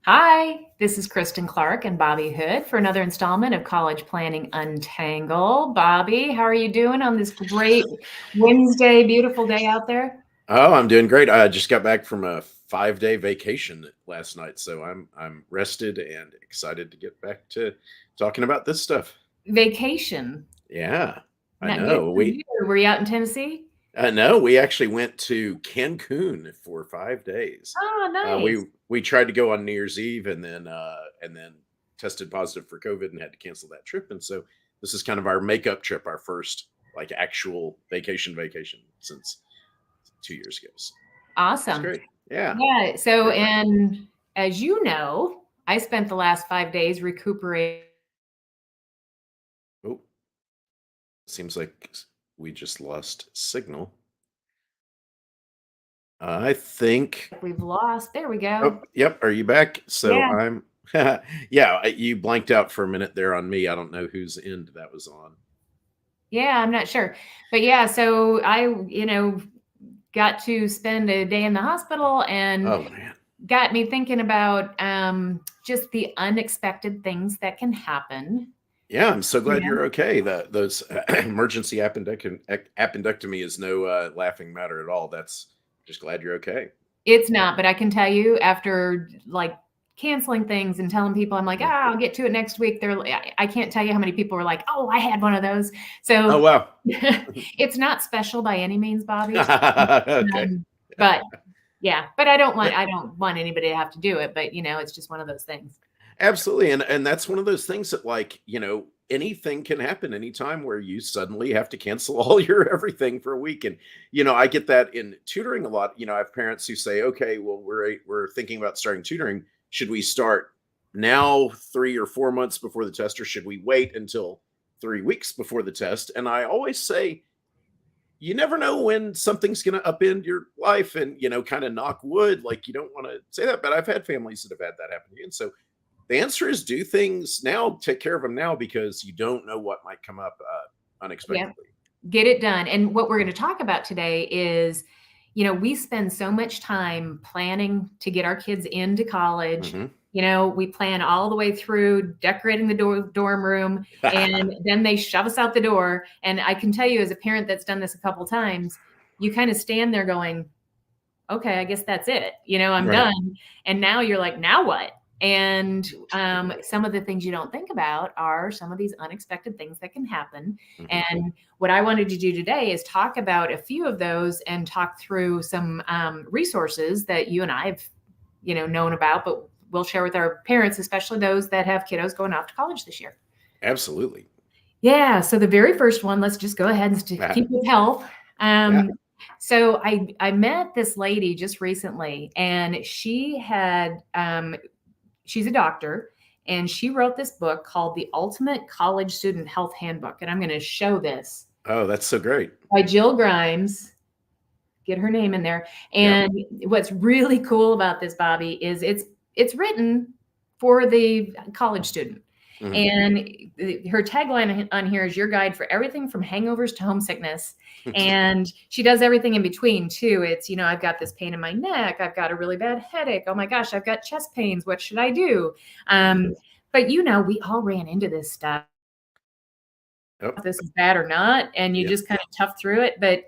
Hi, this is Kristin Clark and Bobby Hood for another installment of College Planning Untangled. Bobby, how are you doing on this great Wednesday, beautiful day out there? Oh, I'm doing great. I just got back from a 5-day vacation last night, so I'm rested and excited to get back to talking about this stuff. Vacation. Yeah, I Not good know. for you. Were you out in Tennessee? No, we actually went to Cancun for 5 days. Oh, Uh, nice. we tried to go on New Year's Eve and then tested positive for COVID and had to cancel that trip. And so this is kind of our makeup trip, our first like actual vacation since 2 years ago. So it's Awesome. great. Yeah. Yeah. So, Very nice. and as you know, I spent the last 5 days recuperating. Oh, seems like we just lost signal. I think. We've lost. There we Oh, go. yep. Are you back? So Yeah. I'm. Yeah, you blanked out for a minute there on me. I don't know whose end that was on. Yeah, I'm not sure. But yeah, so I got to spend a day in the hospital and Oh man. got me thinking about just the unexpected things that can happen. Yeah, I'm so glad Yeah. you're okay. Those emergency appendectomy is no laughing matter at all. That's just glad you're okay. It's not, but I can tell you after like canceling things and telling people, I'm like, I'll get to it next week. I can't tell you how many people were like, oh, I had one of those. Oh So wow. it's not special by any means, Bobby. Okay. But yeah, but I don't want anybody to have to do it, but it's just one of those things. Absolutely. And that's one of those things that anything can happen anytime where you suddenly have to cancel all your everything for a week. And I get that in tutoring a lot. I have parents who say, okay, well, we're thinking about starting tutoring. Should we start now 3 or 4 months before the test, or should we wait until 3 weeks before the test? And I always say, you never know when something's going to upend your life, and kind of knock wood, like you don't want to say that, but I've had families that have had that happen to you. And so the answer is do things now, take care of them now, because you don't know what might come up unexpectedly. Yeah. Get it done. And what we're going to talk about today is, we spend so much time planning to get our kids into college. We plan all the way through decorating the dorm room, and then they shove us out the door. And I can tell you, as a parent that's done this a couple of times, you kind of stand there going, okay, I guess that's it. I'm Right. done. And now you're like, now what? And some of the things you don't think about are some of these unexpected things that can happen. And what I wanted to do today is talk about a few of those and talk through some resources that you and I have, known about, but we'll share with our parents, especially those that have kiddos going off to college this year. Absolutely. Yeah. So the very first one, let's just go ahead and keep with health. So I met this lady just recently, and she had she's a doctor, and she wrote this book called The Ultimate College Student Health Handbook. And I'm going to show this. Oh, that's so great. By Jill Grimes. Get her name in there. And what's really cool about this, Bobby, is it's written for the college student. And her tagline on here is your guide for everything from hangovers to homesickness. And she does everything in between too. It's, I've got this pain in my neck. I've got a really bad headache. Oh my gosh, I've got chest pains. What should I do? But we all ran into this stuff. If this is bad or not. And you just kind of tough through it. But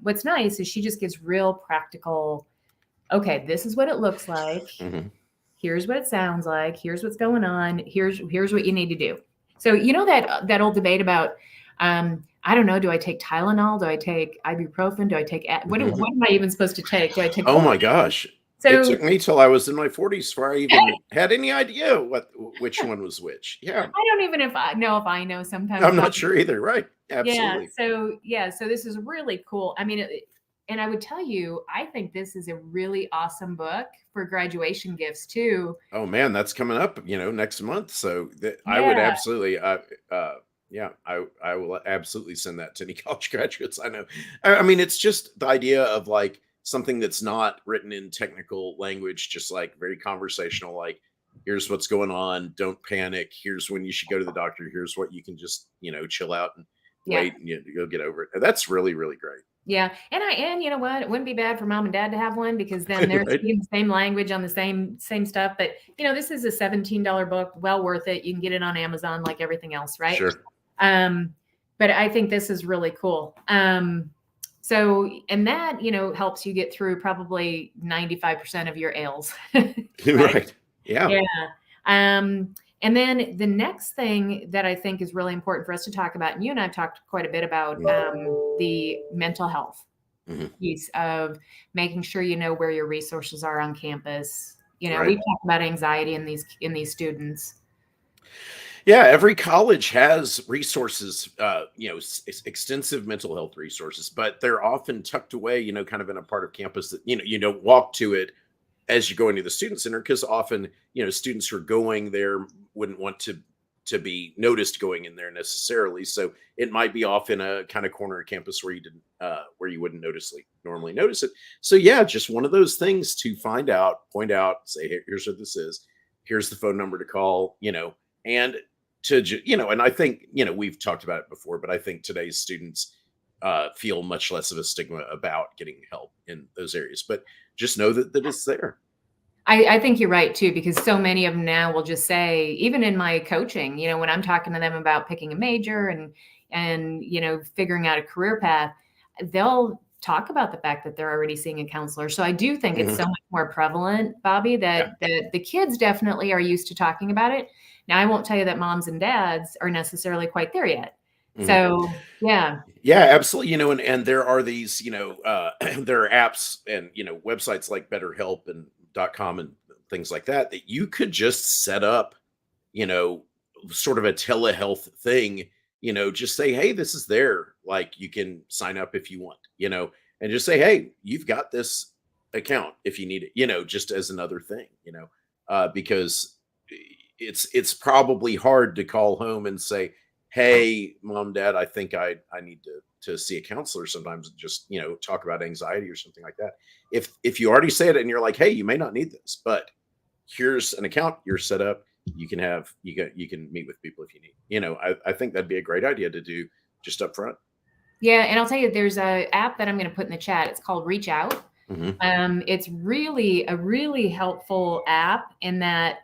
what's nice is she just gives real practical, okay, this is what it looks like. Here's what it sounds like. Here's what's going on. Here's what you need to do. So that old debate about, I don't know, do I take Tylenol? Do I take ibuprofen? Do I take what am I even supposed to take? Do I take? Oh my gosh! So it took me till I was in my 40s before I even had any idea which one was which. Yeah, I don't even know if I know sometimes. I'm not sure either. Right? Absolutely. So this is really cool. I mean. And I would tell you, I think this is a really awesome book for graduation gifts too. Oh man, that's coming up, next month. So I would absolutely, I will absolutely send that to any college graduates I know. I mean, it's just the idea of like something that's not written in technical language, just like very conversational, like here's what's going on. Don't panic. Here's when you should go to the doctor. Here's what you can just, chill out and wait and you'll get over it. That's really, really great. Yeah. And you know what? It wouldn't be bad for mom and dad to have one, because then they're Right? speaking the same language on the same stuff. But this is a $17 book, well worth it. You can get it on Amazon like everything else, right? Sure. But I think this is really cool. So, and that, helps you get through probably 95% of your ails, right? Right. Yeah. Yeah. Um, and then the next thing that I think is really important for us to talk about, and you and I have talked quite a bit about, the mental health Mhm. piece of making sure you know where your resources are on campus. Right. We've talked about anxiety in these students. Yeah, every college has resources, extensive mental health resources, but they're often tucked away, kind of in a part of campus that, you don't walk to it as you go into the student center, because often, students who are going there wouldn't want to be noticed going in there necessarily. So it might be off in a kind of corner of campus where you didn't where you wouldn't normally notice it. So yeah, just one of those things to find out, point out, say, "Hey, here's what this is. Here's the phone number to call," and and I think, we've talked about it before, but I think today's students feel much less of a stigma about getting help in those areas. But just know that it's there. I think you're right too, because so many of them now will just say, even in my coaching, when I'm talking to them about picking a major and figuring out a career path, they'll talk about the fact that they're already seeing a counselor. So I do think it's Mhm. so much more prevalent, Bobby, Yeah. that the kids definitely are used to talking about it. Now, I won't tell you that moms and dads are necessarily quite there yet. Mhm. So yeah, Yeah, absolutely. And there are these, there are apps and websites like BetterHelp and .com and things like that you could just set up, you know, sort of a telehealth thing. Just say, hey, this is there. Like you can sign up if you want, and just say, hey, you've got this account if you need it, just as another thing, because it's probably hard to call home and say, hey, mom, dad, I think I need to see a counselor sometimes, and just talk about anxiety or something like that. If you already say it and you're like, hey, you may not need this, but here's an account you're set up, you can meet with people if you need, I think that'd be a great idea to do just up front. yeah, and I'll tell you, there's a app that I'm going to put in the chat. It's called Reach Out. Hmm. It's really a really helpful app in that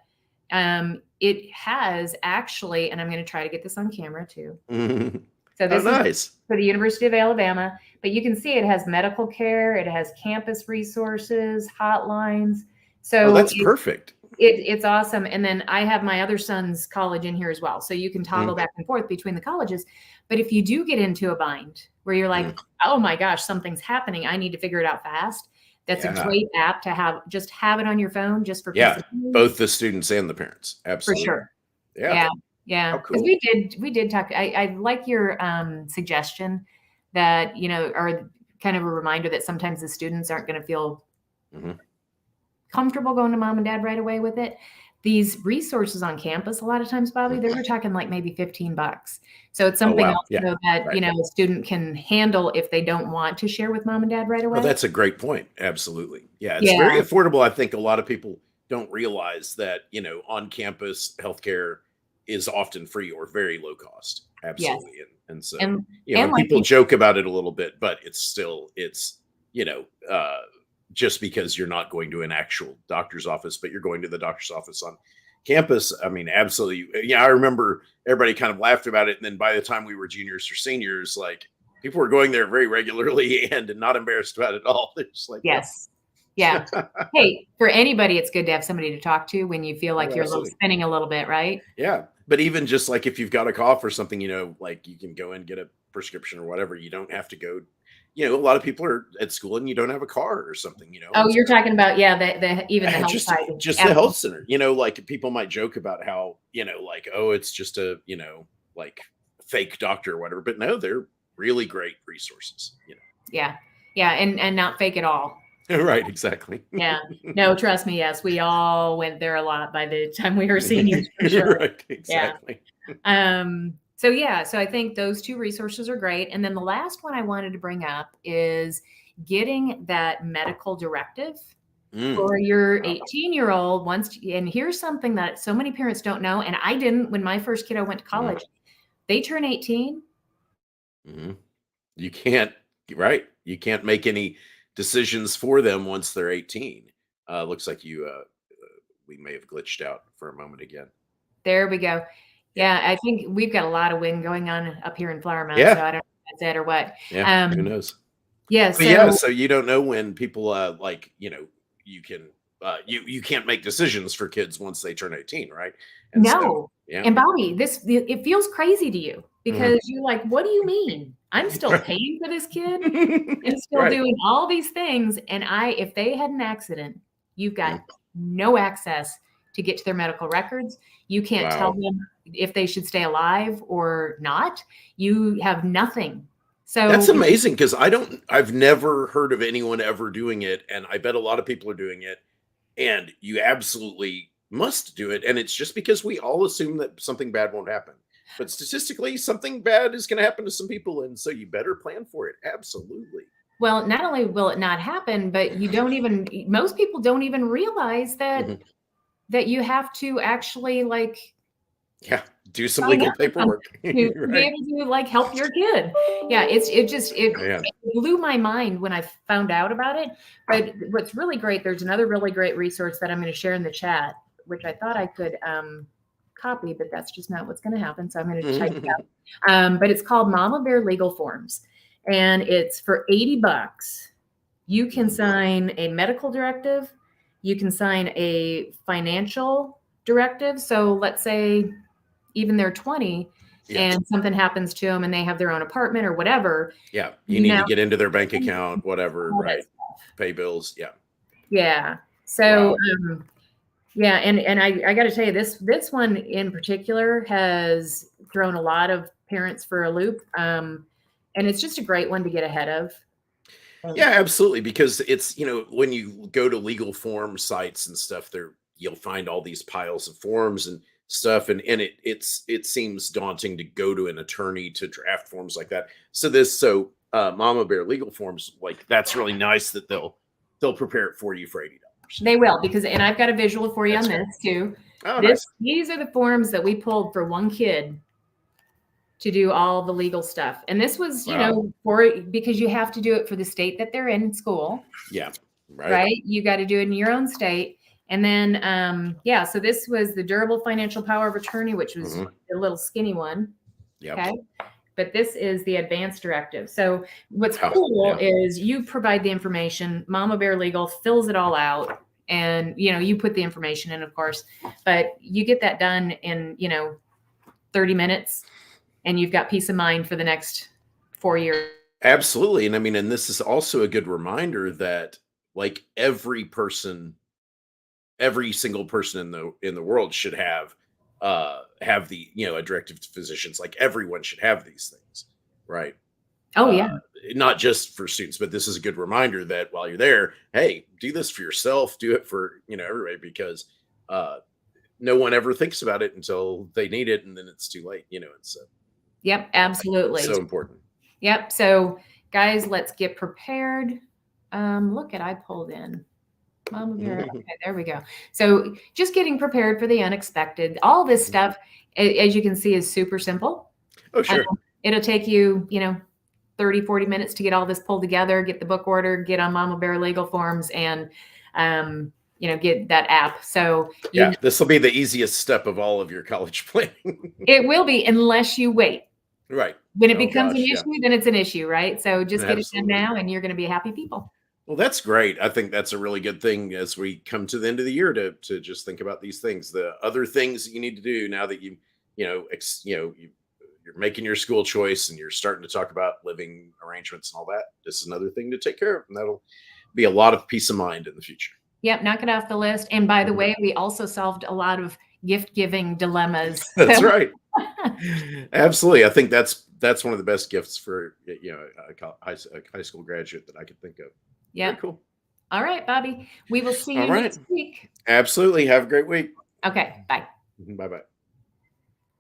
it has actually, and I'm going to try to get this on camera too. So Oh, this is nice. for the University of Alabama, but you can see it has medical care, it has campus resources, hotlines. Oh, So that's perfect. it's awesome. And then I have my other son's college in here as well. So you can toggle Mhm. back and forth between the colleges. But if you do get into a bind where you're like, Mhm. oh my gosh, something's happening, I need to figure it out fast. That's a Yeah. great app to have it on your phone just for peace Yeah, of mind. both the students and the parents, For absolutely. sure. Yeah. Yeah. How Yeah. Because cool. we did talk. I like your suggestion that, or kind of a reminder that sometimes the students aren't going to feel Mhm. comfortable going to mom and dad right away with it. These resources on campus, a lot of times, Bobby, Mhm. they were talking like maybe $15. So it's Oh, something wow. else Yeah. though that, Right. a student can handle if they don't want to share with mom and dad right Oh, away. that's a great point. Absolutely. Yeah, it's very Yeah. affordable. I think a lot of people don't realize that, on campus healthcare is often free or very low cost. Yes. Absolutely. And so, And and like people joke about it a little bit, but it's, you know, uh, just because you're not going to an actual doctor's office, but you're going to the doctor's office on campus. I mean, absolutely. Yeah, I remember everybody kind of laughed about it. And then by the time we were juniors or seniors, like people were going there very regularly and not embarrassed about it at all. They're just like, yep. yes. Yeah. Hey, for anybody, it's good to have somebody to talk to when you feel like Oh, you're a little absolutely. spinning a little bit, right? Yeah. But even just like if you've got a cough or something, like you can go and get a prescription or whatever. You don't have to go. A lot of people are at school and you don't have a car or something, Oh, and you're so talking about, yeah, the even the health just side. just the Absolutely. health center, like people might joke about how, like, oh, it's just a, like fake doctor or whatever, but no, they're really great resources. Yeah. Yeah. And not fake at all. Right, exactly. Yeah. No, trust me. Yes. We all went there a lot by the time we were seniors for sure. Right, Yeah. exactly. So yeah, so I think those two resources are great. And then the last one I wanted to bring up is getting that medical directive Mm, for your wow. 18-year-old once. And here's something that so many parents don't know. And I didn't when my first kiddo went to Mhm, college. They turn 18. mhm. You can't. Right. You can't make any decisions for them once they're 18. Looks like we may have glitched out for a moment again. There we go. Yeah. Yeah, I think we've got a lot of wind going on up here in Flower Mound, so Yeah. I don't know if that's it or what. Yeah. Who Um, knows? yeah, But yeah, so so you don't know when people like, you can you can't make decisions for kids once they turn 18, right? And so no. yeah. And Bobby, it feels crazy to you Mhm. because you're like, "What do you mean? I'm still Right. paying for this kid and still Right. doing all these things, and if they had an accident, you've got Mm. no access to get to their medical records. You can't tell Wow. them if they should stay alive or not. You have nothing." That's So amazing because I've never heard of anyone ever doing it. And I bet a lot of people are doing it. And you absolutely must do it. And it's just because we all assume that something bad won't happen. But statistically, something bad is going to happen to some people. And so you better plan for it. Absolutely. well, not only will it not happen, but most people don't even realize Mhm. that you have to actually like Yeah. Do some sign legal up with them paperwork. to be Right. able to like help your kid. Yeah, it Man. blew my mind when I found out about it. But what's really great, there's another really great resource that I'm going to share in the chat, which I thought I could copy, but that's just not what's going to happen. So I'm going to type it Mhm. out. But it's called Mama Bear Legal Forms, and it's for $80. You can sign a medical directive. You can sign a financial directive. So let's say even they're 20 Yeah. and something happens to them and they have their own apartment or whatever, Yeah. You you need now to get into their bank account, whatever. all that Right. stuff. Pay bills. Yeah. Yeah. So Wow. yeah, and I got to tell you, this one in particular has thrown a lot of parents for a loop, and it's just a great one to get ahead of. Yeah, absolutely. Because it's, when you go to legal form sites and stuff, there you'll find all these piles of forms and stuff. And it seems daunting to go to an attorney to draft forms like that. So Mama Bear legal forms, like that's really nice that they'll prepare it for you for $80. They will, because, and I've got a visual for you on That's great. this too. Oh, nice. These are the forms that we pulled for one kid to do all the legal stuff. And this was, Wow. because you have to do it for the state that they're in school, Yeah. Right. right? You got to do it in your own state. And then, yeah, so this was the durable financial power of attorney, which was Hmm. the little skinny one. Yep. Okay. But this is the advanced directive. So what's Wow. cool Yeah. is you provide the information, Mama Bear Legal fills it all out. And, you put the information in, of course, but you get that done in, 30 minutes and you've got peace of mind for the next 4 years. Absolutely. And I mean, and this is also a good reminder that like every single person in the world should have the a directive to physicians. Like everyone should have these things, right? Oh, uh yeah. Not just for students, but this is a good reminder that while you're there, hey, do this for yourself, do it for everybody, because uh no one ever thinks about it until they need it, and then it's too late. It's Yep, it's absolutely. so important. Yep. So, guys, let's get prepared. Look at I pulled in Mama Bear. Okay, there we go. So, just getting prepared for the unexpected. All this stuff, as you can see, is super simple. Oh, sure. It'll take you, 30, 40 minutes to get all this pulled together, get the book ordered, get on Mama Bear legal forms, and get that app. So Yeah, this will be the easiest step of all of your college planning. it will be, unless you wait. Right. When it Oh becomes an gosh, yeah. issue, then it's an issue, right? So just get it done Absolutely. now, and you're going to be happy people. Well, that's great. I think that's a really good thing as we come to the end of the year to just think about these things. The other things that you need to do now that you're making your school choice and you're starting to talk about living arrangements and all that. This is another thing to take care of, and that'll be a lot of peace of mind in the future. Yep, knock it off the list. And by the Mhm. way, we also solved a lot of gift giving dilemmas. That's right. Absolutely. I think that's one of the best gifts for a high school graduate that I could think of. Very Yep. cool. All right, Bobby. We will see All you right. next week. Absolutely. Have a great week. Okay, bye. Bye bye.